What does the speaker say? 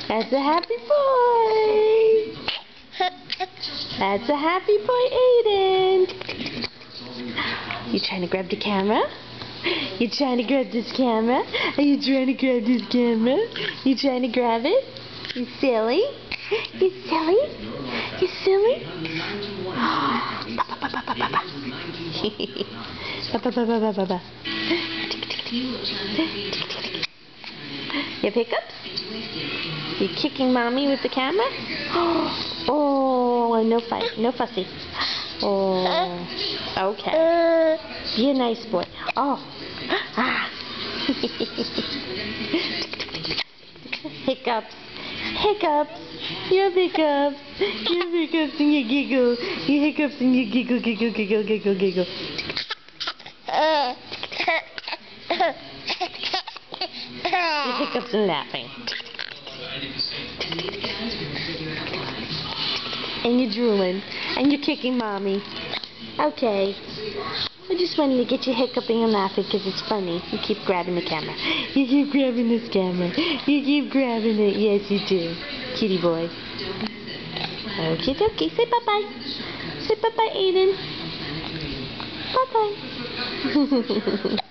That's a happy boy. That's a happy boy, Aiden. You trying to grab the camera? You trying to grab this camera? Are you trying to grab this camera? You trying to grab it? You silly? You silly? You silly? You have hiccups? You kicking mommy with the camera? Oh, no fight, no fussy. Oh, okay. Be a nice boy. Oh, ah. Hiccups, hiccups. You have hiccups. You have hiccups and you giggle. You hiccups and you giggle, giggle, giggle, giggle, giggle. You hiccups and laughing. And you're drooling. And you're kicking mommy. Okay. I just wanted to get you hiccuping and laughing because it's funny. You keep grabbing the camera. You keep grabbing this camera. You keep grabbing it. Yes, you do. Kitty boy. Okay, okay. Say bye-bye. Say bye-bye, Aiden. Bye-bye.